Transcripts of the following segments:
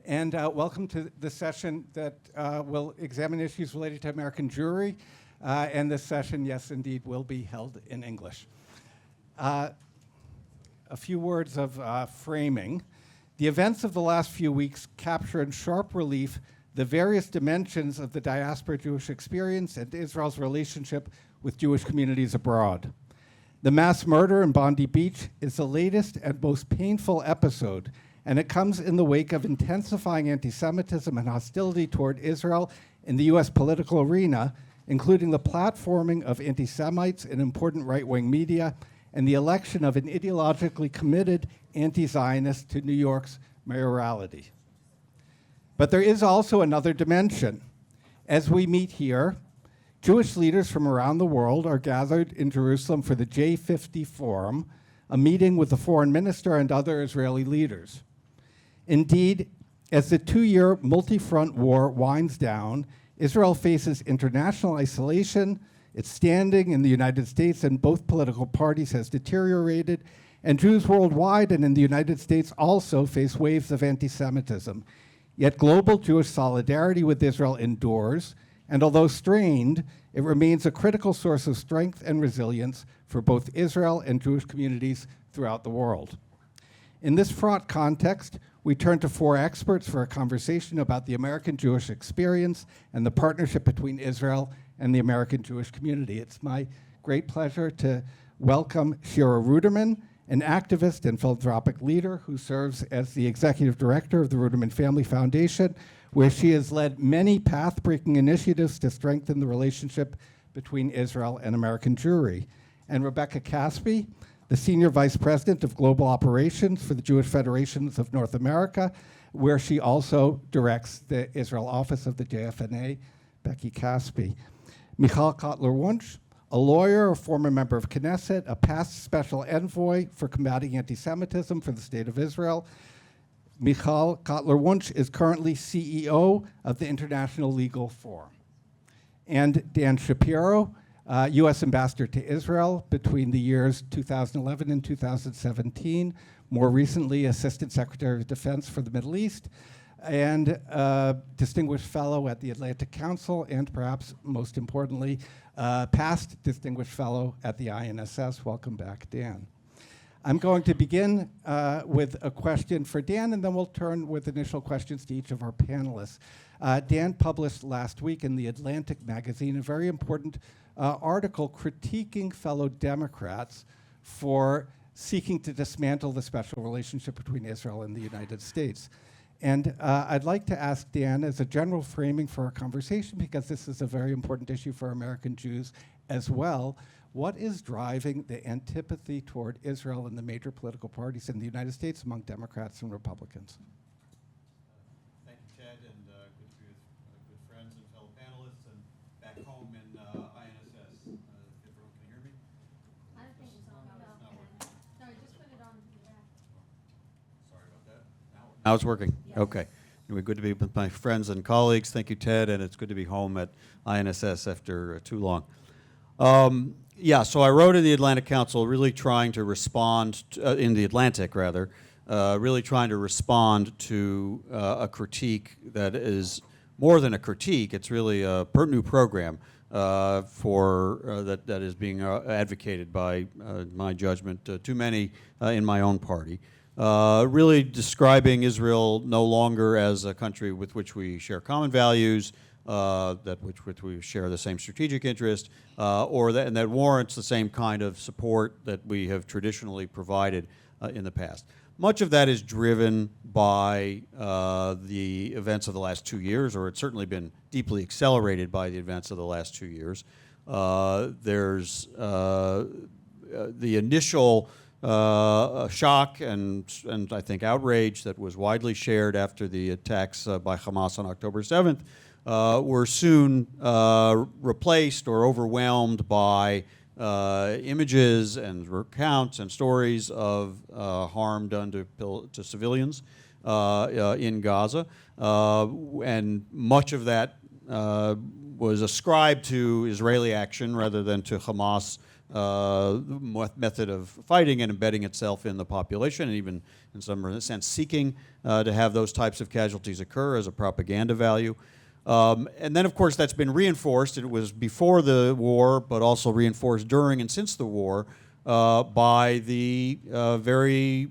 and welcome to the session that will examine issues related to American Jewry. And this session, yes, indeed, will be held in English. A few words of framing. The events of the last few weeks capture in sharp relief the various dimensions of the diaspora Jewish experience and Israel's relationship with Jewish communities abroad. The mass murder in Bondi Beach is the latest and most painful episode, and it comes in the wake of intensifying anti-Semitism and hostility toward Israel in the US political arena, including the platforming of anti-Semites in important right-wing media and the election of an ideologically committed anti-Zionist to New York's mayoralty. But there is also another dimension. As we meet here, Jewish leaders from around the world are gathered in Jerusalem for the J50 Forum, a meeting with the foreign minister and other Israeli leaders. Indeed, as the two-year multi-front war winds down, Israel faces international isolation, its standing in the United States and both political parties has deteriorated, and Jews worldwide and in the United States also face waves of anti-Semitism. Yet global Jewish solidarity with Israel endures, and although strained, it remains a critical source of strength and resilience for both Israel and Jewish communities throughout the world. In this fraught context, we turn to four experts for a conversation about the American Jewish experience and the partnership between Israel and the American Jewish community. It's my great pleasure to welcome Shiraa Rudderman, an activist and philanthropic leader who serves as the executive director of the Rudderman Family Foundation, where she has led many path-breaking initiatives to strengthen the relationship between Israel and American Jewry. And Rebecca Caspi, the Senior Vice President of Global Operations for the Jewish Federations of North America, where she also directs the Israel office of the JFNA, Becky Caspi. Michael Cotler-Wunsh, a lawyer, a former member of Knesset, a past special envoy for combating anti-Semitism for the State of Israel. Michael Cotler-Wunsh is currently CEO of the International Legal Forum. And Dan Shapiro, U.S. Ambassador to Israel between the years 2011 and 2017, more recently Assistant Secretary of Defense for the Middle East, and Distinguished Fellow at the Atlantic Council, and perhaps most importantly, past Distinguished Fellow at the INSS. Welcome back, Dan. I'm going to begin with a question for Dan, and then we'll turn with initial questions to each of our panelists. Dan published last week in the Atlantic magazine a very important article critiquing fellow Democrats for seeking to dismantle the special relationship between Israel and the United States. And I'd like to ask Dan, as a general framing for our conversation, because this is a very important issue for American Jews as well, what is driving the antipathy toward Israel in the major political parties in the United States among Democrats and Republicans? Thank you, Ted, and good to be with good friends and fellow panelists, and back home in INSS. Everyone can hear me? I don't think it's on. No. Sorry, just put it on. Sorry about that. Now it's working. Yes. Okay. Anyway, good to be with my friends and colleagues. Thank you, Ted, and it's good to be home at INSS after too long. Yeah, so I wrote in the Atlantic Council really trying to respond, in the Atlantic rather, really trying to respond to a critique that is more than a critique, it's really a new program that is being advocated by my judgment too many in my own party. Really describing Israel no longer as a country with which we share common values, which we share the same strategic interest, and that warrants the same kind of support that we have traditionally provided in the past. Much of that is driven by the events of the last 2 years, or it's certainly been deeply accelerated by the events of the last 2 years. There's the initial shock and I think outrage that was widely shared after the attacks by Hamas on October 7th were soon replaced or overwhelmed by images and recounts and stories of harm done to civilians in Gaza. And much of that was ascribed to Israeli action rather than to Hamas method of fighting and embedding itself in the population, and even in some sense seeking to have those types of casualties occur as a propaganda value. And then, of course, that's been reinforced. It was before the war, but also reinforced during and since the war by the very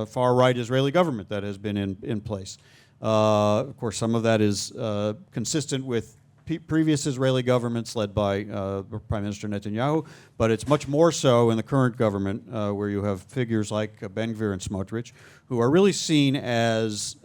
far-right Israeli government that has been in place. Of course, some of that is consistent with previous Israeli governments led by Prime Minister Netanyahu, but it's much more so in the current government where you have figures like Ben-Gvir and Smotrich, who are really seen as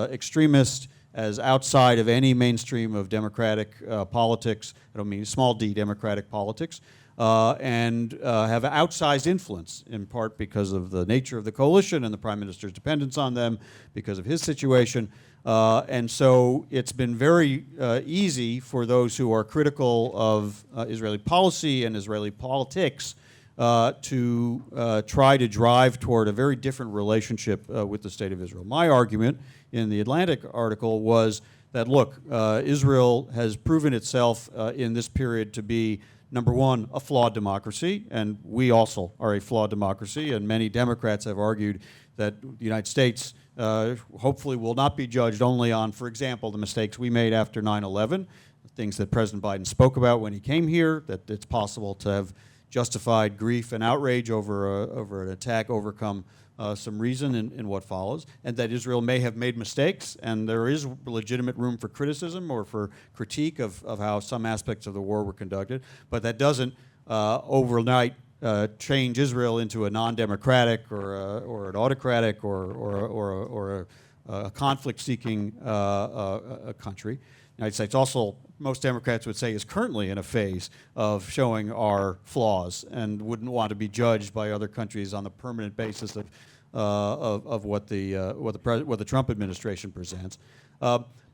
extremists, as outside of any mainstream of democratic politics. I don't mean small d democratic politics, and have outsized influence, in part because of the nature of the coalition and the Prime Minister's dependence on them, because of his situation. And so it's been very easy for those who are critical of Israeli policy and Israeli politics to try to drive toward a very different relationship with the State of Israel. My argument in the Atlantic article was that, look, Israel has proven itself in this period to be, number one, a flawed democracy, and we also are a flawed democracy, and many Democrats have argued that the United States hopefully will not be judged only on, for example, the mistakes we made after 9/11, things that President Biden spoke about when he came here, that it's possible to have justified grief and outrage over an attack, overcome some reason in what follows, and that Israel may have made mistakes, and there is legitimate room for criticism or for critique of how some aspects of the war were conducted, but that doesn't overnight change Israel into a non-democratic or an autocratic or a conflict-seeking country. The United States also, most Democrats would say, is currently in a phase of showing our flaws and wouldn't want to be judged by other countries on the permanent basis of what the Trump administration presents.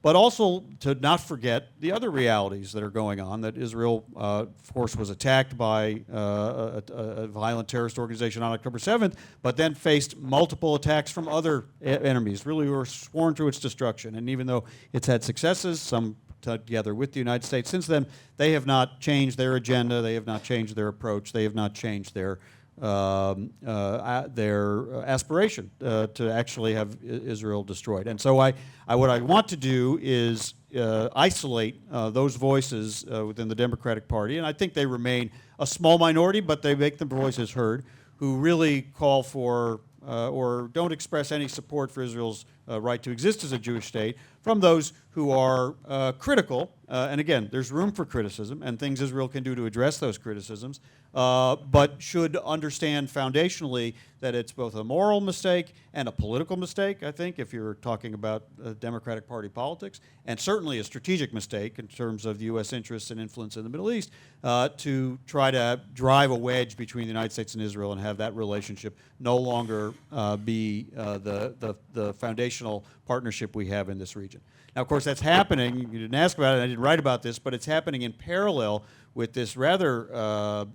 But also to not forget the other realities that are going on, that Israel, of course, was attacked by a violent terrorist organization on October 7th, but then faced multiple attacks from other enemies, really who were sworn to its destruction. And even though it's had successes, some together with the United States since then, they have not changed their agenda, they have not changed their approach, they have not changed their aspiration to actually have Israel destroyed. And so what I want to do is isolate those voices within the Democratic Party, and I think they remain a small minority, but they make their voices heard, who really call for or don't express any support for Israel's right to exist as a Jewish state, from those who are critical, and again, there's room for criticism and things Israel can do to address those criticisms, but should understand foundationally that it's both a moral mistake and a political mistake, I think, if you're talking about Democratic Party politics, and certainly a strategic mistake in terms of U.S. interests and influence in the Middle East, to try to drive a wedge between the United States and Israel and have that relationship no longer be the foundational partnership we have in this region. Now, of course, that's happening. You didn't ask about it, I didn't write about this, but it's happening in parallel with this rather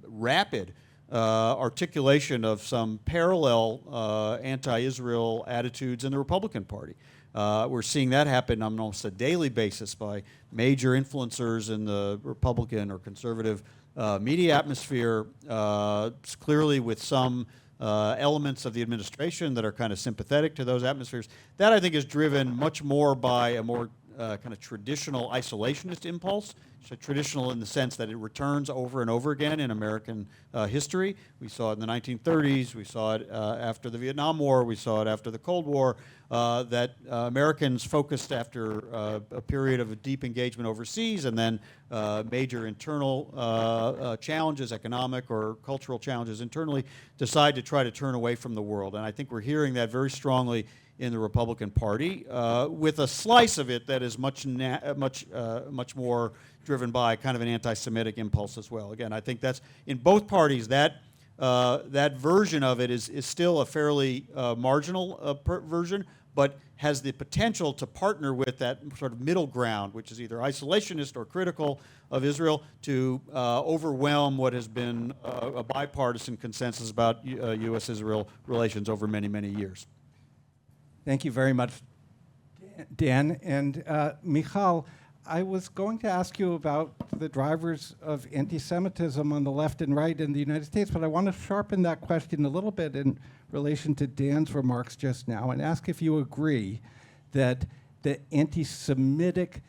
rapid articulation of some parallel anti-Israel attitudes in the Republican Party. We're seeing that happen on almost a daily basis by major influencers in the Republican or conservative media atmosphere, clearly with some elements of the administration that are kind of sympathetic to those atmospheres. That, I think, is driven much more by a more kind of traditional isolationist impulse. So traditional in the sense that it returns over and over again in American history. We saw it in the 1930s, we saw it after the Vietnam War, we saw it after the Cold War, that Americans focused after a period of a deep engagement overseas and then major internal challenges, economic or cultural challenges internally, decide to try to turn away from the world. And I think we're hearing that very strongly in the Republican Party, with a slice of it that is much more driven by kind of an anti-Semitic impulse as well. Again, I think that's in both parties. That version of it is still a fairly marginal version, but has the potential to partner with that sort of middle ground, which is either isolationist or critical of Israel, to overwhelm what has been a bipartisan consensus about U.S.-Israel relations over many, many years. Thank you very much, Dan. And Michal, I was going to ask you about the drivers of anti-Semitism on the left and right in the United States, but I want to sharpen that question a little bit in relation to Dan's remarks just now and ask if you agree that the anti-Semitic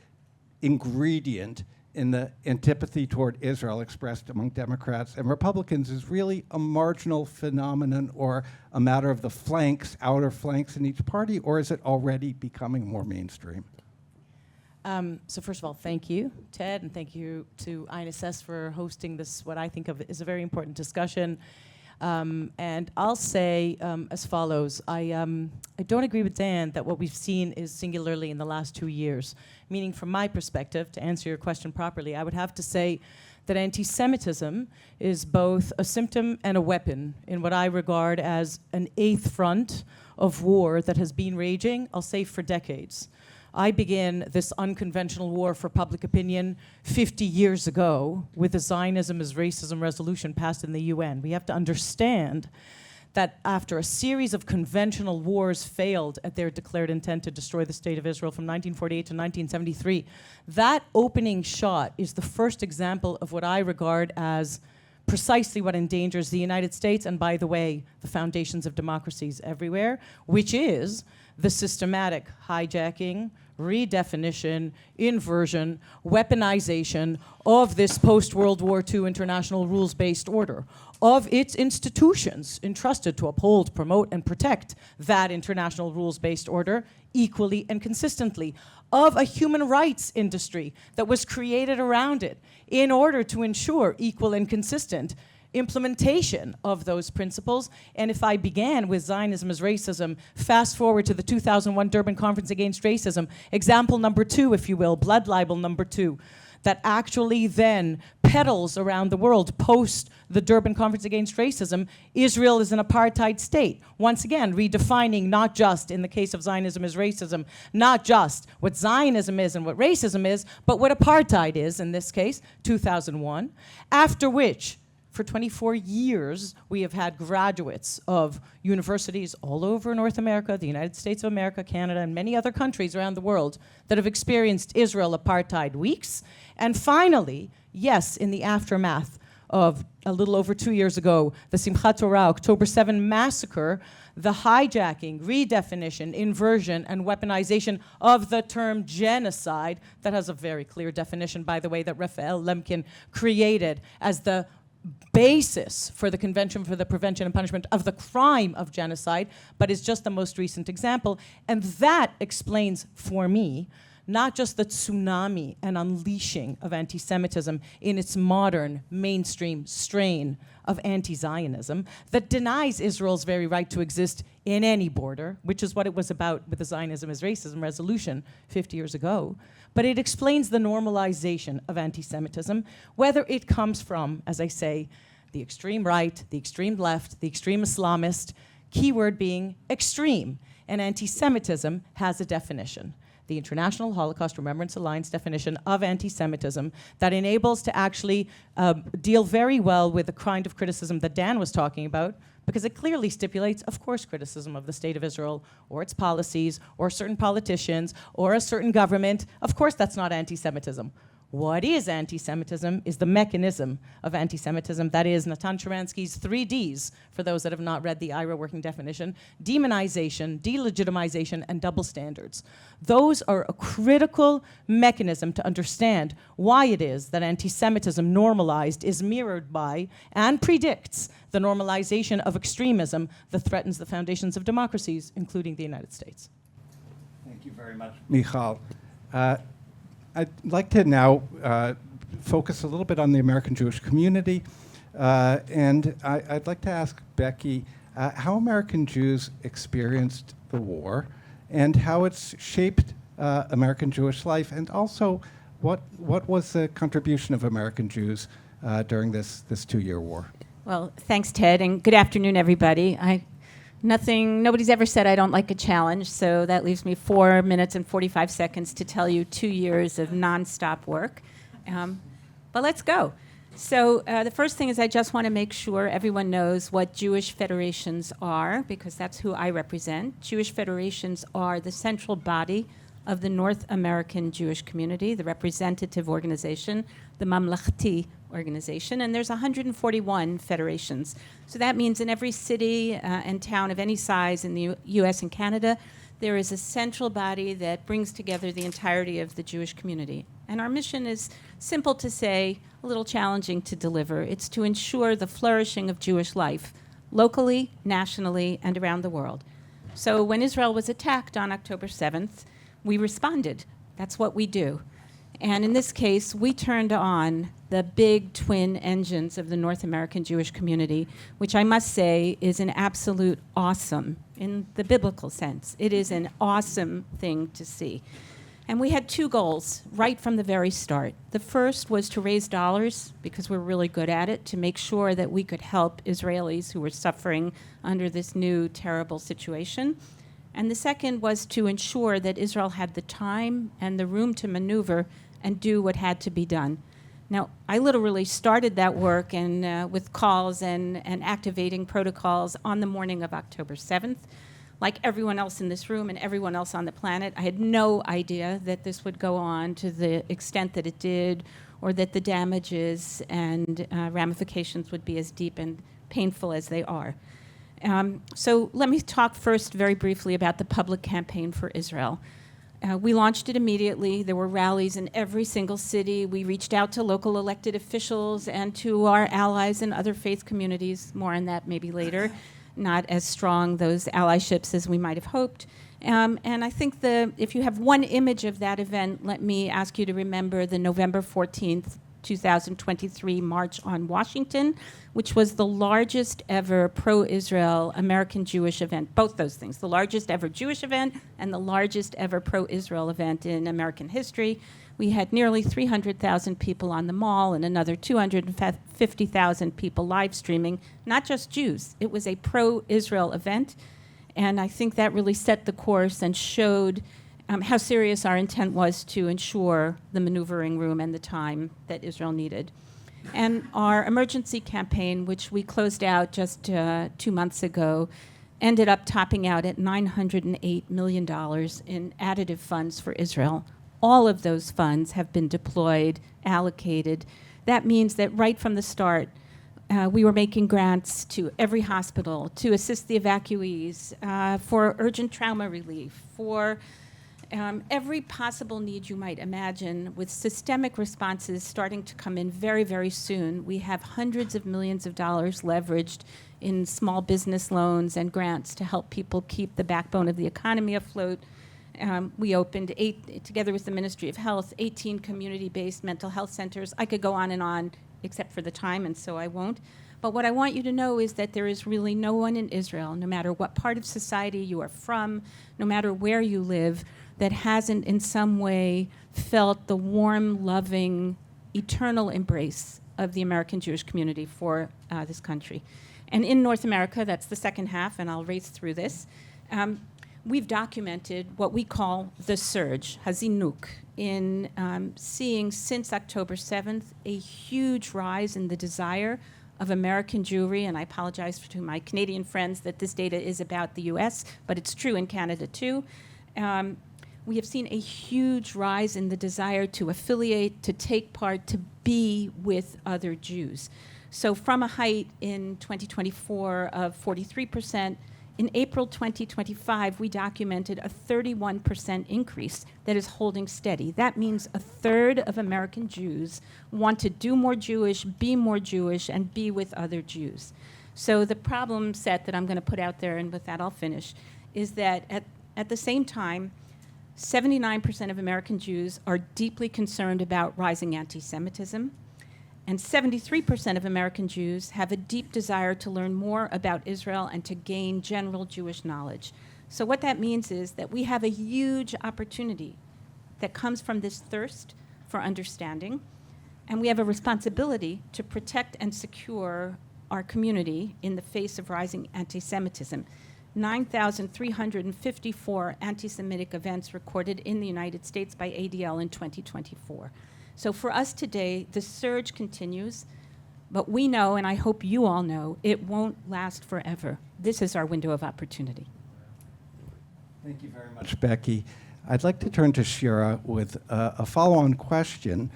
ingredient in the antipathy toward Israel expressed among Democrats and Republicans is really a marginal phenomenon or a matter of the flanks, outer flanks in each party, or is it already becoming more mainstream? So first of all, thank you, Ted, and thank you to INSS for hosting this, what I think of is a very important discussion. And I'll say as follows. I don't agree with Dan that what we've seen is singularly in the last 2 years. Meaning from my perspective, to answer your question properly, I would have to say that anti-Semitism is both a symptom and a weapon in what I regard as an eighth front of war that has been raging, I'll say, for decades. I began this unconventional war for public opinion 50 years ago with the Zionism is Racism resolution passed in the UN. We have to understand that after a series of conventional wars failed at their declared intent to destroy the state of Israel from 1948 to 1973, that opening shot is the first example of what I regard as precisely what endangers the United States and, by the way, the foundations of democracies everywhere, which is the systematic hijacking, redefinition, inversion, weaponization of this post-World War II international rules-based order, of its institutions entrusted to uphold, promote, and protect that international rules-based order equally and consistently, of a human rights industry that was created around it in order to ensure equal and consistent implementation of those principles. And if I began with Zionism as racism, fast forward to the 2001 Durban Conference Against Racism, example number 2, if you will, blood libel number 2, that actually then peddles around the world post the Durban Conference Against Racism, Israel is an apartheid state. Once again, redefining not just, in the case of Zionism as racism, not just what Zionism is and what racism is, but what apartheid is, in this case, 2001, after which, for 24 years, we have had graduates of universities all over North America, the United States of America, Canada, and many other countries around the world that have experienced Israel apartheid weeks. And finally, yes, in the aftermath of a little over 2 years ago, the Simchat Torah October 7 massacre, the hijacking, redefinition, inversion, and weaponization of the term genocide, that has a very clear definition, by the way, that Raphael Lemkin created as the basis for the Convention for the Prevention and Punishment of the Crime of Genocide, but is just the most recent example. And that explains, for me, not just the tsunami and unleashing of anti-Semitism in its modern mainstream strain of anti-Zionism that denies Israel's very right to exist in any border, which is what it was about with the Zionism as Racism resolution 50 years ago, but it explains the normalization of anti-Semitism, whether it comes from, as I say, the extreme right, the extreme left, the extreme Islamist, keyword being extreme. And anti-Semitism has a definition. The International Holocaust Remembrance Alliance definition of anti-Semitism that enables to actually deal very well with the kind of criticism that Dan was talking about, because it clearly stipulates, of course, criticism of the State of Israel or its policies or certain politicians or a certain government. Of course, that's not anti-Semitism. What is anti-Semitism is the mechanism of anti-Semitism. That is Natan Sharansky's 3 Ds, for those that have not read the IRA working definition: demonization, delegitimization, and double standards. Those are a critical mechanism to understand why it is that anti-Semitism normalized is mirrored by and predicts the normalization of extremism that threatens the foundations of democracies, including the United States. Thank you very much, Michal. I'd like to now focus a little bit on the American Jewish community, and I'd like to ask Becky how American Jews experienced the war and how it's shaped American Jewish life, and also what was the contribution of American Jews during this 2-year war. Well, thanks, Ted, and good afternoon, everybody. Nobody's ever said I don't like a challenge, so that leaves me 4 minutes and 45 seconds to tell you 2 years of nonstop work. But let's go. So the first thing is I just want to make sure everyone knows what Jewish federations are, because that's who I represent. Jewish federations are the central body of the North American Jewish community, the representative organization, the Mamlechti organization, and there's 141 federations. So that means in every city and town of any size in the US and Canada, there is a central body that brings together the entirety of the Jewish community. And our mission is simple to say, a little challenging to deliver. It's to ensure the flourishing of Jewish life, locally, nationally, and around the world. So when Israel was attacked on October 7th, we responded. That's what we do. And in this case, we turned on the big twin engines of the North American Jewish community, which I must say is an absolute awesome, in the biblical sense. It is an awesome thing to see. And we had two goals right from the very start. The first was to raise dollars, because we're really good at it, to make sure that we could help Israelis who were suffering under this new terrible situation. And the second was to ensure that Israel had the time and the room to maneuver and do what had to be done. Now, I literally started that work and with calls and activating protocols on the morning of October 7th. Like everyone else in this room and everyone else on the planet, I had no idea that this would go on to the extent that it did, or that the damages and ramifications would be as deep and painful as they are. So let me talk first very briefly about the public campaign for Israel. We launched it immediately. There were rallies in every single city. We reached out to local elected officials and to our allies in other faith communities. More on that maybe later. Not as strong, those allyships, as we might have hoped. And I think if you have one image of that event, let me ask you to remember the November 14th, 2023 March on Washington, which was the largest ever pro-Israel American Jewish event. Both those things, the largest ever Jewish event and the largest ever pro-Israel event in American history. We had nearly 300,000 people on the mall and another 250,000 people live streaming, not just Jews. It was a pro-Israel event, and I think that really set the course and showed how serious our intent was to ensure the maneuvering room and the time that Israel needed. And our emergency campaign, which we closed out just 2 months ago, ended up topping out at $908 million in additive funds for Israel. All of those funds have been deployed, allocated. That means that right from the start, we were making grants to every hospital to assist the evacuees, for urgent trauma relief, for every possible need you might imagine, with systemic responses starting to come in very, very soon. We have hundreds of millions of dollars leveraged in small business loans and grants to help people keep the backbone of the economy afloat. We opened together with the Ministry of Health, 18 community-based mental health centers. I could go on, except for the time, and so I won't. But what I want you to know is that there is really no one in Israel, no matter what part of society you are from, no matter where you live, that hasn't in some way felt the warm, loving, eternal embrace of the American Jewish community for this country. And in North America, that's the second half, and I'll race through this. We've documented what we call the surge, hazinuk, in seeing since October 7th a huge rise in the desire of American Jewry, and I apologize to my Canadian friends that this data is about the US, but it's true in Canada too. We have seen a huge rise in the desire to affiliate, to take part, to be with other Jews. So from a height in 2024 of 43%, in April 2025, we documented a 31% increase that is holding steady. That means a third of American Jews want to do more Jewish, be more Jewish, and be with other Jews. So the problem set that I'm going to put out there, and with that I'll finish, is that at the same time, 79% of American Jews are deeply concerned about rising anti-Semitism, and 73% of American Jews have a deep desire to learn more about Israel and to gain general Jewish knowledge. So what that means is that we have a huge opportunity that comes from this thirst for understanding, and we have a responsibility to protect and secure our community in the face of rising anti-Semitism. 9,354 anti-Semitic events recorded in the United States by ADL in 2024. So for us today, the surge continues, but we know, and I hope you all know, it won't last forever. This is our window of opportunity. Thank you very much, Becky. I'd like to turn to Shira with a follow-on question.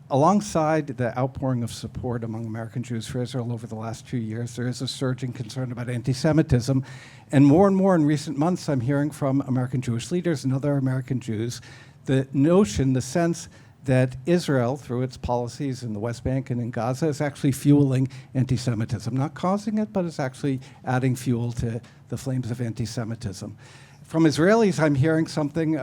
Alongside the outpouring of support among American Jews for Israel over the last 2 years, there is a surging concern about anti-Semitism. And more in recent months, I'm hearing from American Jewish leaders and other American Jews the notion, the sense that Israel, through its policies in the West Bank and in Gaza, is actually fueling anti-Semitism. Not causing it, but is actually adding fuel to the flames of anti-Semitism. From Israelis, I'm hearing something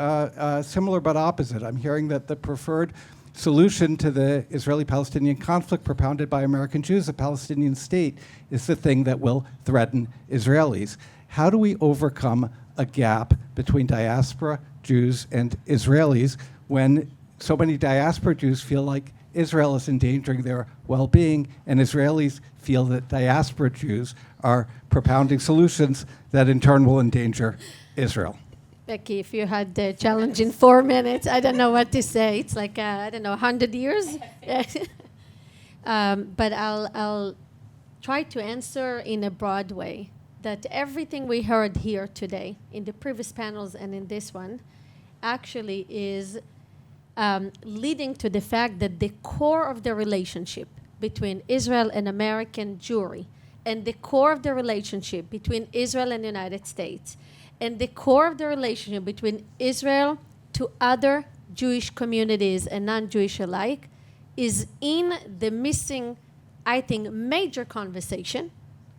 similar but opposite. I'm hearing that the preferred solution to the Israeli-Palestinian conflict propounded by American Jews, a Palestinian state, is the thing that will threaten Israelis. How do we overcome a gap between diaspora Jews and Israelis when so many diaspora Jews feel like Israel is endangering their well-being, and Israelis feel that diaspora Jews are propounding solutions that in turn will endanger Israel? Becky, if you had the challenge in 4 minutes, I don't know what to say. It's like, 100 years. But I'll try to answer in a broad way that everything we heard here today, in the previous panels and in this one, actually is leading to the fact that the core of the relationship between Israel and American Jewry, and the core of the relationship between Israel and the United States, and the core of the relationship between Israel to other Jewish communities and non-Jewish alike is in the missing, I think, major conversation,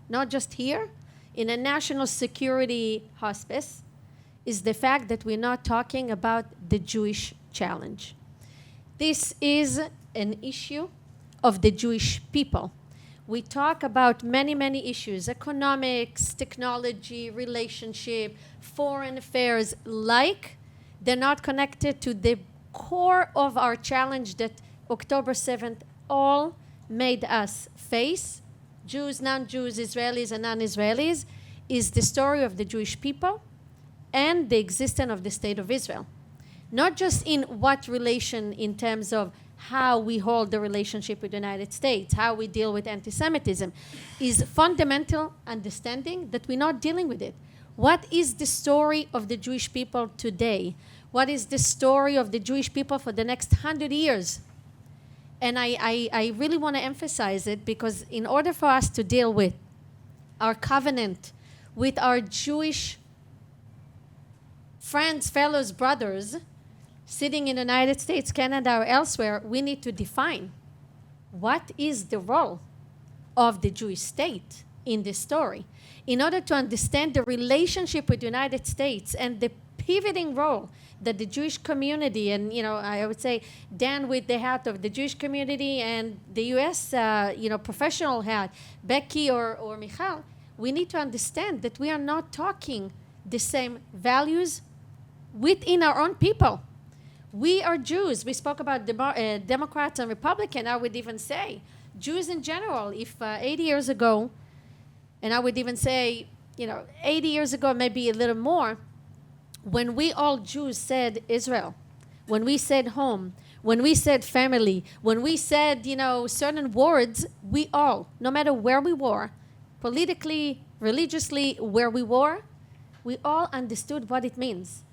not just here, in a national security hospice, is the fact that we're not talking about the Jewish challenge. This is an issue of the Jewish people. We talk about many, many issues, economics, technology, relationship, foreign affairs, like they're not connected to the core of our challenge that October 7th all made us face, Jews, non-Jews, Israelis, and non-Israelis, is the story of the Jewish people and the existence of the State of Israel. Not just in what relation in terms of how we hold the relationship with the United States, how we deal with anti-Semitism, is fundamental understanding that we're not dealing with it. What is the story of the Jewish people today? What is the story of the Jewish people for the next 100 years? And I really want to emphasize it because in order for us to deal with our covenant with our Jewish friends, fellows, brothers, sitting in the United States, Canada, or elsewhere, we need to define what is the role of the Jewish state in this story. In order to understand the relationship with the United States and the pivoting role that the Jewish community, and I would say Dan with the hat of the Jewish community and the U.S. Professional hat, Becky or Michal, we need to understand that we are not talking the same values within our own people. We are Jews. We spoke about Democrats and Republicans. I would even say Jews in general. If 80 years ago, and I would even say, 80 years ago, maybe a little more, when we all Jews said Israel, when we said home, when we said family, when we said, certain words, we all, no matter where we were, politically, religiously, where we were, we all understood what it means.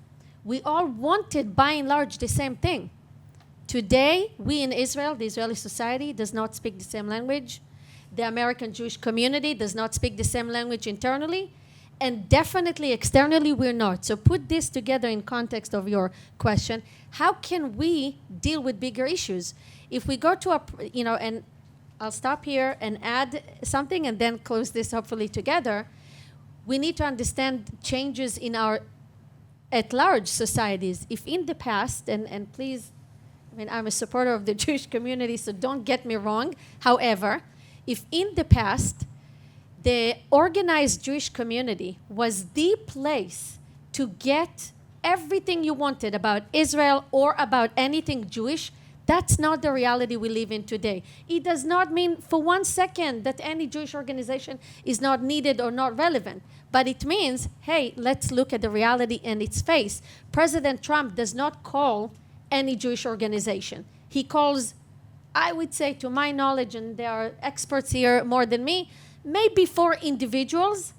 We all wanted, by and large, the same thing. Today, we in Israel, the Israeli society, does not speak the same language. The American Jewish community does not speak the same language internally. And definitely, externally, we're not. So put this together in context of your question. How can we deal with bigger issues? If we go to and I'll stop here and add something and then close this hopefully together. We need to understand changes in our at-large societies. If in the past, and please, I'm a supporter of the Jewish community, so don't get me wrong. However, if in the past, the organized Jewish community was the place to get everything you wanted about Israel or about anything Jewish, that's not the reality we live in today. It does not mean for 1 second that any Jewish organization is not needed or not relevant. But it means, hey, let's look at the reality in its face. President Trump does not call any Jewish organization. He calls, I would say, to my knowledge, and there are experts here more than me, maybe 4 individuals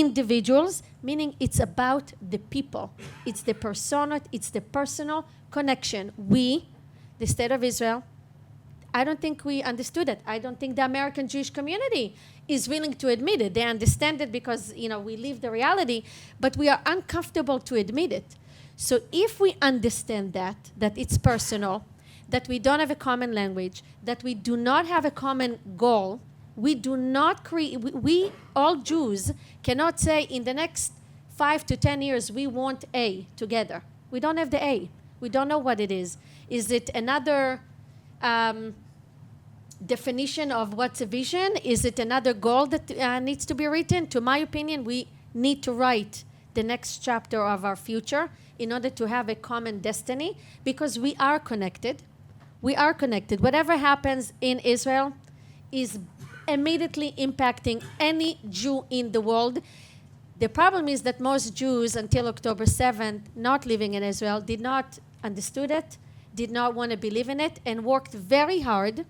individuals, meaning it's about the people. It's the persona, it's the personal connection. We, the State of Israel, I don't think we understood it. I don't think the American Jewish community is willing to admit it. They understand it because, you know, we live the reality, but we are uncomfortable to admit it. So if we understand that it's personal, that we don't have a common language, that we do not have a common goal, we do not create, we all Jews cannot say in the next 5 to 10 years we want A together. We don't have the A. We don't know what it is. Is it another definition of what's a vision? Is it another goal that needs to be written? To my opinion, we need to write the next chapter of our future in order to have a common destiny, because we are connected. We are connected. Whatever happens in Israel is immediately impacting any Jew in the world. The problem is that most Jews until October 7th, not living in Israel, did not understood it, did not want to believe in it, and worked very hard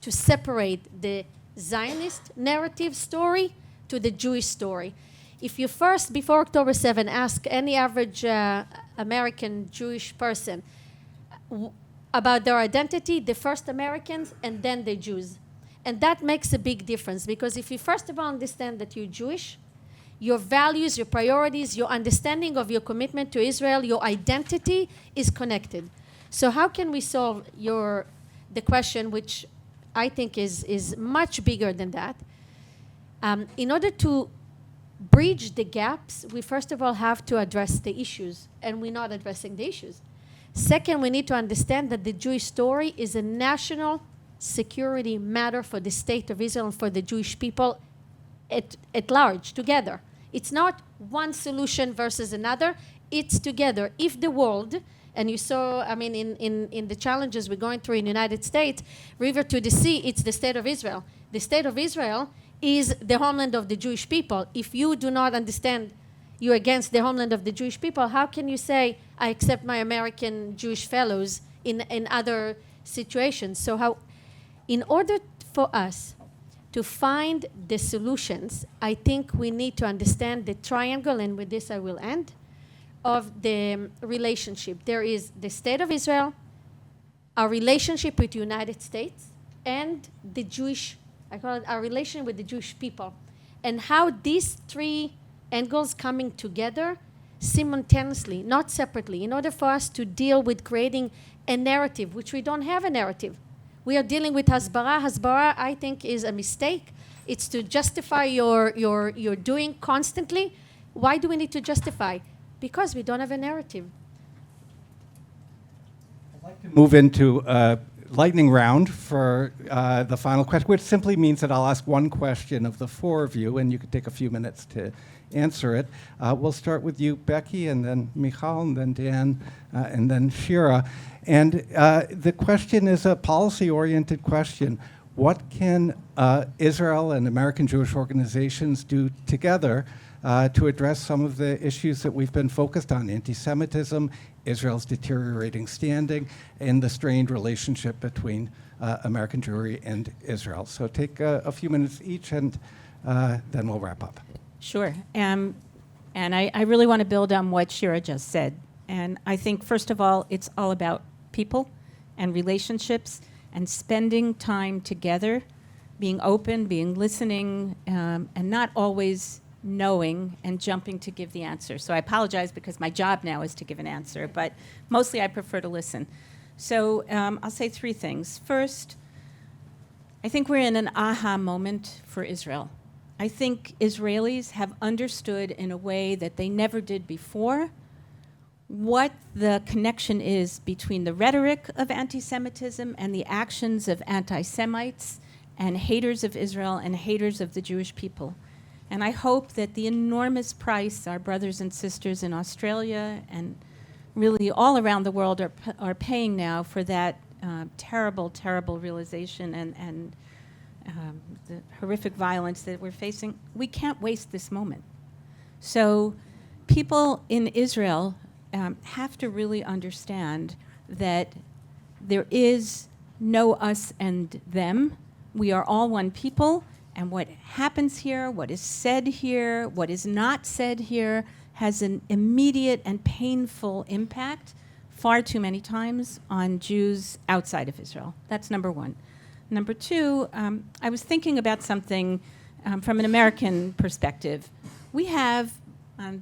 to separate the Zionist narrative story to the Jewish story. If you first, before October 7, ask any average American Jewish person about their identity, the first Americans and then the Jews. And that makes a big difference, because if you first of all understand that you're Jewish, your values, your priorities, your understanding of your commitment to Israel, your identity is connected. So how can we solve the question, which I think is much bigger than that? In order to bridge the gaps, we first of all have to address the issues, and we're not addressing the issues. Second, we need to understand that the Jewish story is a national security matter for the State of Israel and for the Jewish people at large, together. It's not one solution versus another, it's together. If the world, and you saw, I mean, in the challenges we're going through in the United States, river to the sea, it's the State of Israel. The State of Israel is the homeland of the Jewish people. If you do not understand you're against the homeland of the Jewish people, how can you say, I accept my American Jewish fellows in other situations? So how, in order for us to find the solutions, I think we need to understand the triangle, and with this I will end, of the relationship. There is the State of Israel, our relationship with the United States, and the Jewish, I call it our relation with the Jewish people, and how these three angles coming together simultaneously, not separately, in order for us to deal with creating a narrative, which we don't have a narrative. We are dealing with hasbara. Hasbara, I think, is a mistake. It's to justify your doing constantly. Why do we need to justify? Because we don't have a narrative. I'd like to move into lightning round for the final question, which simply means that I'll ask one question of the four of you, and you can take a few minutes to answer it. We'll start with you, Becky, and then Michal, and then Dan, and then Shira. And the question is a policy-oriented question. What can Israel and American Jewish organizations do together to address some of the issues that we've been focused on: anti-Semitism, Israel's deteriorating standing, and the strained relationship between American Jewry and Israel? So take a few minutes each, and then we'll wrap up. Sure. And I really want to build on what Shira just said. And I think, first of all, it's all about people and relationships and spending time together, being open, being listening, and not always knowing and jumping to give the answer. So I apologize, because my job now is to give an answer, but mostly I prefer to listen. So I'll say three things. First, I think we're in an aha moment for Israel. I think Israelis have understood in a way that they never did before what the connection is between the rhetoric of anti-Semitism and the actions of anti-Semites and haters of Israel and haters of the Jewish people. And I hope that the enormous price our brothers and sisters in Australia and really all around the world are paying now for that terrible, terrible realization and the horrific violence that we're facing, we can't waste this moment. So people in Israel have to really understand that there is no us and them. We are all one people, And what happens here, what is said here, what is not said here, has an immediate and painful impact far too many times on Jews outside of Israel. That's number one. Number two, I was thinking about something from an American perspective. We have,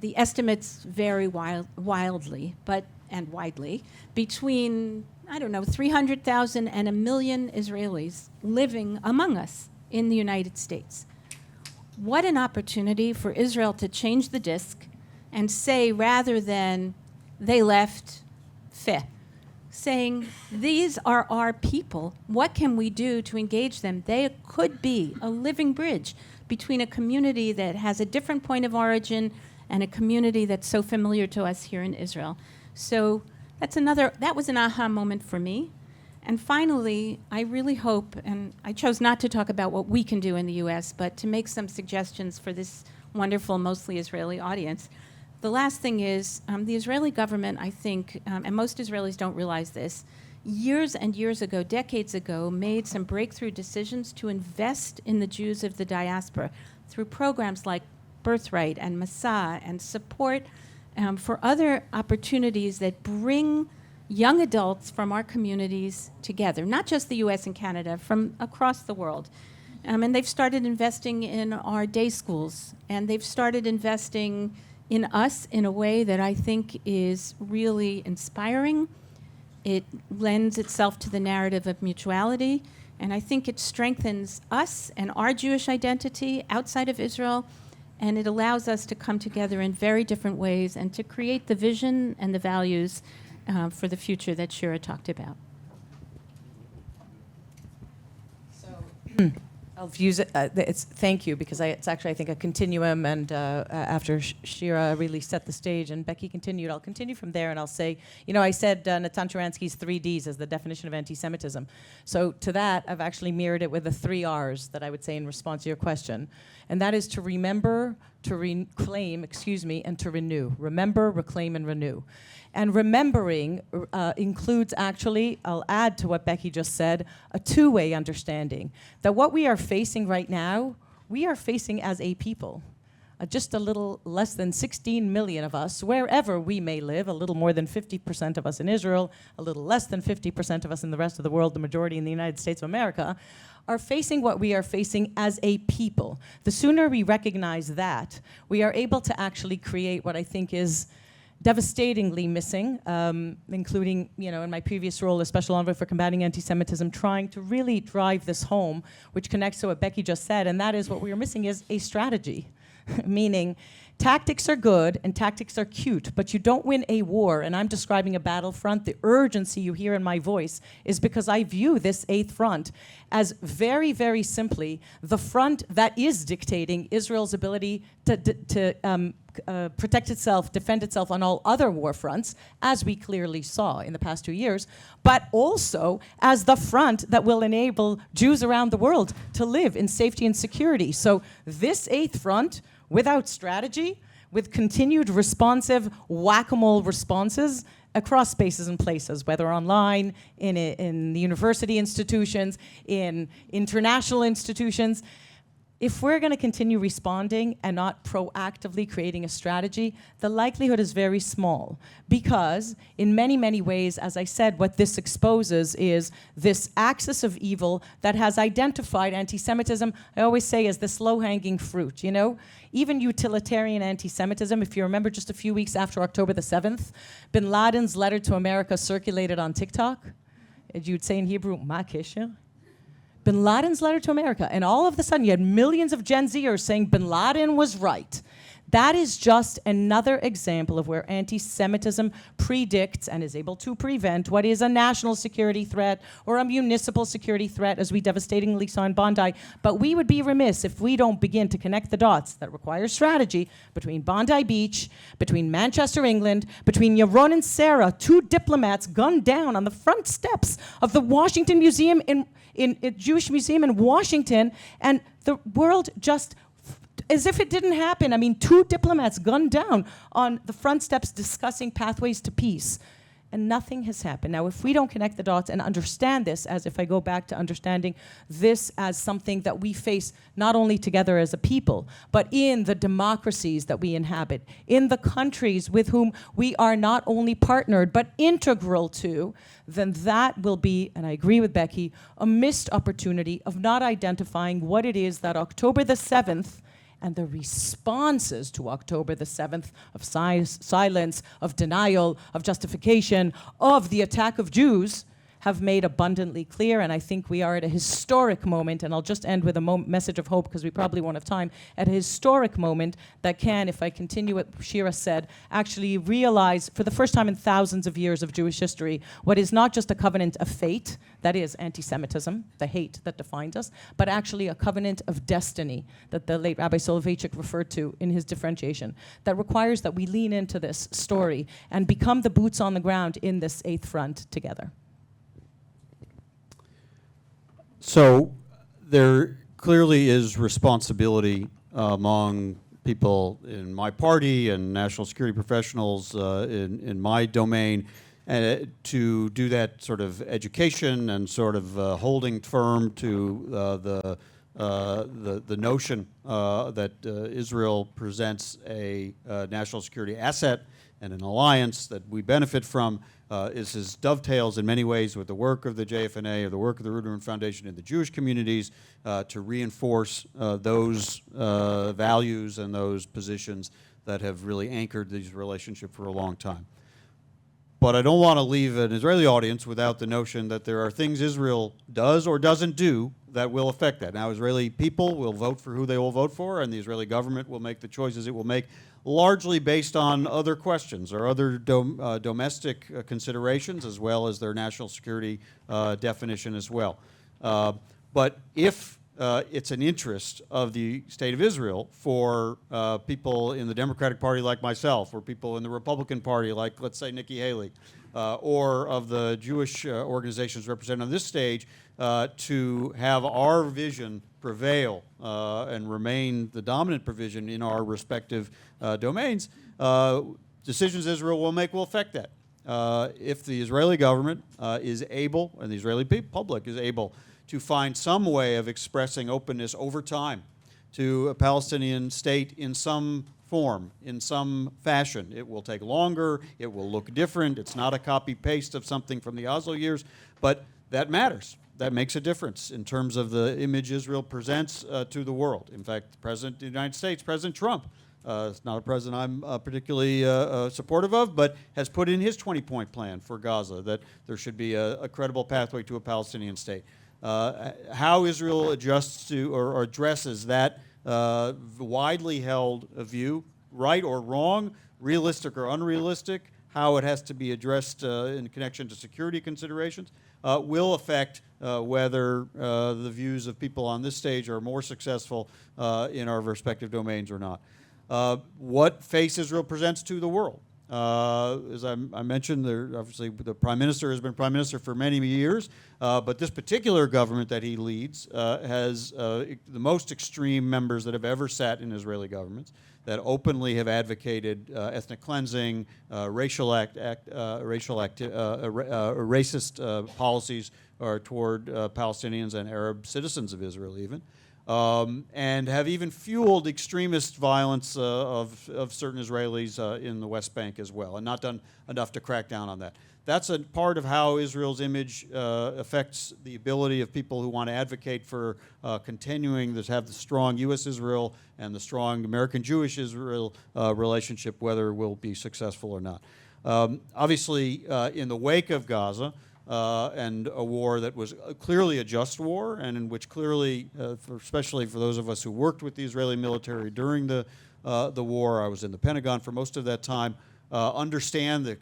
the estimates vary wildly, and widely, between, 300,000 and 1 million Israelis living among us in the United States. What an opportunity for Israel to change the disc and say, rather than they left, saying, these are our people. What can we do to engage them? They could be a living bridge between a community that has a different point of origin and a community that's so familiar to us here in Israel. So that was an aha moment for me. And finally, I really hope, and I chose not to talk about what we can do in the US, but to make some suggestions for this wonderful, mostly Israeli audience. The last thing is, the Israeli government, I think, and most Israelis don't realize this, years and years ago, decades ago, made some breakthrough decisions to invest in the Jews of the diaspora through programs like Birthright and Masa and support for other opportunities that bring young adults from our communities together, not just the US and Canada, from across the world. And they've started investing in our day schools, and they've started investing in us in a way that I think is really inspiring. It lends itself to the narrative of mutuality, and I think it strengthens us and our Jewish identity outside of Israel, and it allows us to come together in very different ways and to create the vision and the values for the future that Shira talked about. I'll use it. Thank you, because it's actually, I think, a continuum. And after Shira really set the stage and Becky continued, I'll continue from there, and I'll say, I said Natan Sharansky's 3 Ds as the definition of anti-Semitism. So to that, I've actually mirrored it with the 3 Rs that I would say in response to your question. And that is to remember, to reclaim, and to renew. Remember, reclaim, and renew. And remembering includes actually, I'll add to what Becky just said, a 2-way understanding. That what we are facing right now, we are facing as a people. Just a little less than 16 million of us, wherever we may live, a little more than 50% of us in Israel, a little less than 50% of us in the rest of the world, the majority in the United States of America, are facing what we are facing as a people. The sooner we recognize that, we are able to actually create what I think is devastatingly missing, including, in my previous role as Special Envoy for Combating Anti-Semitism, trying to really drive this home, which connects to what Becky just said, and that is what we are missing is a strategy. Meaning, tactics are good and tactics are cute, but you don't win a war, and I'm describing a battlefront. The urgency you hear in my voice is because I view this 8th front as very, very simply the front that is dictating Israel's ability to protect itself, defend itself on all other war fronts, as we clearly saw in the past 2 years, but also as the front that will enable Jews around the world to live in safety and security. So this 8th front, without strategy, with continued responsive whack-a-mole responses across spaces and places, whether online, in the university institutions, in international institutions. If we're going to continue responding and not proactively creating a strategy, the likelihood is very small. Because in many, many ways, as I said, what this exposes is this axis of evil that has identified anti-Semitism, I always say, as this low-hanging fruit, Even utilitarian anti-Semitism, if you remember just a few weeks after October the 7th, bin Laden's letter to America circulated on TikTok. You'd say in Hebrew, Ma kesher? Bin Laden's letter to America, and all of a sudden you had millions of Gen Zers saying bin Laden was right. That is just another example of where anti-Semitism predicts and is able to prevent what is a national security threat or a municipal security threat, as we devastatingly saw in Bondi. But we would be remiss if we don't begin to connect the dots that require strategy between Bondi Beach, between Manchester, England, between Yaron and Sarah, 2 diplomats gunned down on the front steps of the Washington Museum in Jewish Museum in Washington, and the world just, as if it didn't happen. 2 diplomats gunned down on the front steps discussing pathways to peace. and nothing has happened. Now, if we don't connect the dots and understand this, as if I go back to understanding this as something that we face not only together as a people, but in the democracies that we inhabit, in the countries with whom we are not only partnered, but integral to, then that will be, and I agree with Becky, a missed opportunity of not identifying what it is that October the 7th and the responses to October the 7th of silence, of denial, of justification, of the attack of Jews have made abundantly clear. And I think we are at a historic moment, and I'll just end with a message of hope because we probably won't have time, at a historic moment that can, if I continue what Shira said, actually realize for the first time in thousands of years of Jewish history what is not just a covenant of fate, that is anti-Semitism, the hate that defines us, but actually a covenant of destiny that the late Rabbi Soloveitchik referred to in his differentiation, that requires that we lean into this story and become the boots on the ground in this eighth front together. So there clearly is responsibility among people in my party and national security professionals in my domain to do that sort of education and sort of holding firm to the notion that Israel presents a national security asset and an alliance that we benefit from. Is dovetails in many ways with the work of the JFNA or the work of the Rudderman Foundation in the Jewish communities to reinforce those values and those positions that have really anchored these relationships for a long time. But I don't want to leave an Israeli audience without the notion that there are things Israel does or doesn't do that will affect that. Now, Israeli people will vote for who they will vote for, and the Israeli government will make the choices it will make, largely based on other questions or other domestic considerations, as well as their national security definition as well. But if it's an interest of the State of Israel for people in the Democratic Party like myself, or people in the Republican Party like, let's say, Nikki Haley, or of the Jewish organizations represented on this stage, to have our vision prevail and remain the dominant provision in our respective domains, decisions Israel will make will affect that. If the Israeli government is able, and the Israeli public is able, to find some way of expressing openness over time to a Palestinian state in some form, in some fashion. It will take longer, it will look different, it's not a copy-paste of something from the Oslo years, but that matters. That makes a difference in terms of the image Israel presents to the world. In fact, the President of the United States, President Trump, is not a president I'm particularly supportive of, but has put in his 20-point plan for Gaza that there should be a credible pathway to a Palestinian state. How Israel adjusts to or addresses that widely held view, right or wrong, realistic or unrealistic, how it has to be addressed in connection to security considerations, will affect whether the views of people on this stage are more successful in our respective domains or not. What face Israel presents to the world. As I mentioned, obviously the Prime Minister has been Prime Minister for many years, but this particular government that he leads has the most extreme members that have ever sat in Israeli governments that openly have advocated ethnic cleansing, racist policies toward Palestinians and Arab citizens of Israel even. And have even fueled extremist violence of certain Israelis in the West Bank as well, and not done enough to crack down on that. That's a part of how Israel's image affects the ability of people who want to advocate for continuing to have the strong U.S.-Israel and the strong American-Jewish-Israel relationship, whether it will be successful or not. Obviously, in the wake of Gaza, and a war that was clearly a just war, and in which clearly, especially for those of us who worked with the Israeli military during the war, I was in the Pentagon for most of that time, understand the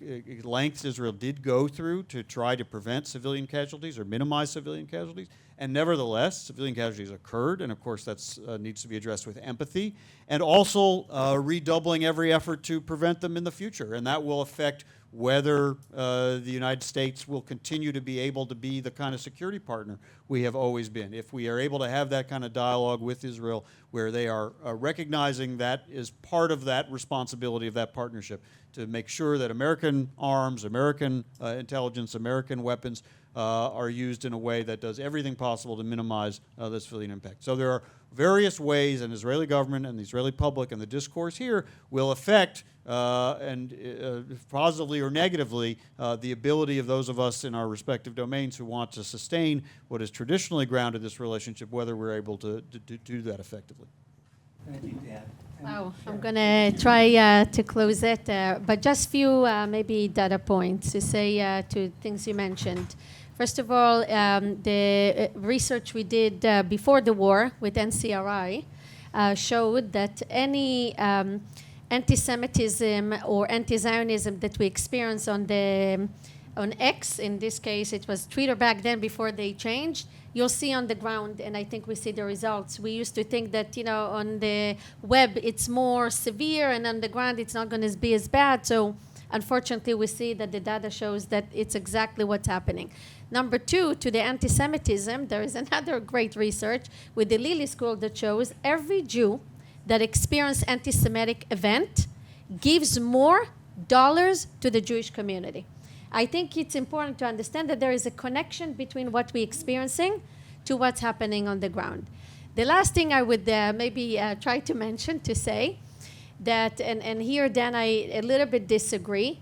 lengths Israel did go through to try to prevent civilian casualties or minimize civilian casualties. And nevertheless, civilian casualties occurred, and of course that needs to be addressed with empathy, and also redoubling every effort to prevent them in the future. And that will affect whether the United States will continue to be able to be the kind of security partner we have always been. If we are able to have that kind of dialogue with Israel, where they are recognizing that is part of that responsibility of that partnership to make sure that American arms, American intelligence, American weapons are used in a way that does everything possible to minimize the civilian impact. So there are various ways an Israeli government and the Israeli public and the discourse here will affect positively or negatively the ability of those of us in our respective domains who want to sustain what is traditionally grounded this relationship, whether we're able to do that effectively. Thank you, Dan. Wow, I'm going to try to close it, but just few maybe data points to say to things you mentioned. First of all, the research we did before the war with NCRI showed that any anti-Semitism or anti-Zionism that we experience on X, in this case it was Twitter back then before they changed, you'll see on the ground, and I think we see the results. We used to think that, on the web it's more severe, and on the ground it's not going to be as bad. So unfortunately, we see that the data shows that it's exactly what's happening. Number two, to the anti-Semitism, there is another great research with the Lilly School that shows every Jew that experienced anti-Semitic event gives more dollars to the Jewish community. I think it's important to understand that there is a connection between what we're experiencing to what's happening on the ground. The last thing I would maybe try to mention, to say, that, and here, Dan, I a little bit disagree,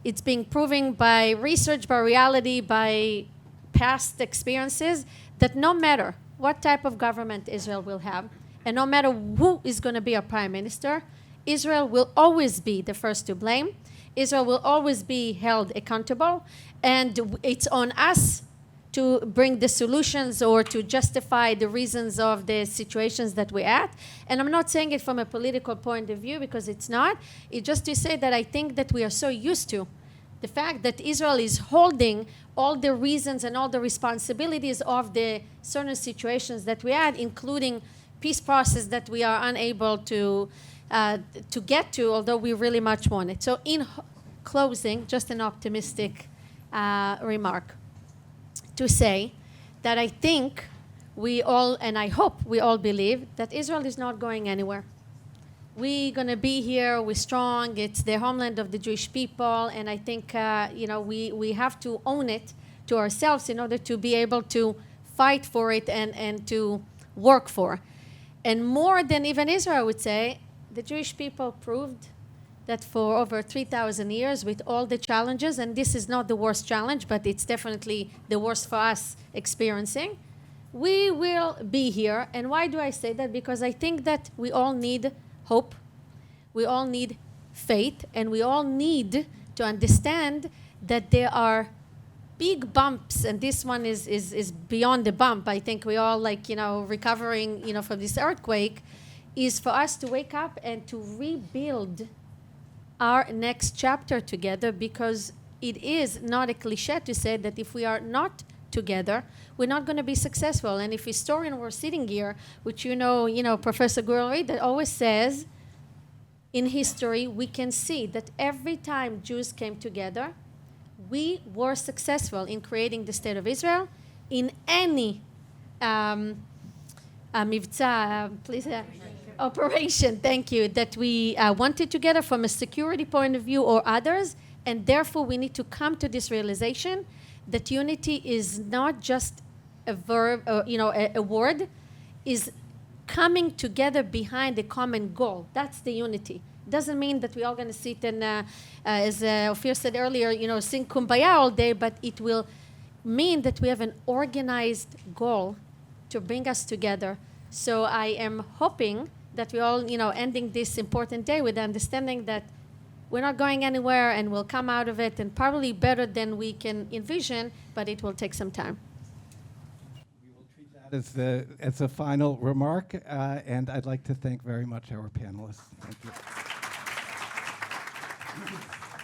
it's being proven by research, by reality, by past experiences, that no matter what type of government Israel will have, and no matter who is going to be our prime minister, Israel will always be the first to blame. Israel will always be held accountable, and it's on us to bring the solutions or to justify the reasons of the situations that we're at. And I'm not saying it from a political point of view, because it's not. It's just to say that I think that we are so used to the fact that Israel is holding all the reasons and all the responsibilities of the certain situations that we had, including peace process that we are unable to get to, although we really much want it. So in closing, just an optimistic remark to say that I think we all, and I hope we all believe, that Israel is not going anywhere. We're going to be here, we're strong, it's the homeland of the Jewish people, and I think we have to own it to ourselves in order to be able to fight for it and to work for. And more than even Israel, I would say, the Jewish people proved that for over 3,000 years, with all the challenges, and this is not the worst challenge, but it's definitely the worst for us experiencing, we will be here. And why do I say that? Because I think that we all need hope, we all need faith, and we all need to understand that there are big bumps, and this one is beyond the bump. I think we all recovering from this earthquake, is for us to wake up and to rebuild our next chapter together, because it is not a cliche to say that if we are not together, we're not going to be successful. And if historians were sitting here, which Professor Jewry, that always says, in history, we can see that every time Jews came together, we were successful in creating the State of Israel. In any operation, thank you, that we wanted together from a security point of view or others, and therefore we need to come to this realization that unity is not just a verb, a word, is coming together behind a common goal. That's the unity. Doesn't mean that we're all going to sit and, as Ophir said earlier, sing Kumbaya all day, but it will mean that we have an organized goal to bring us together. So I am hoping that we all, ending this important day with the understanding that we're not going anywhere and we'll come out of it, and probably better than we can envision, but it will take some time. We will treat that as a final remark, and I'd like to thank very much our panelists. Thank you.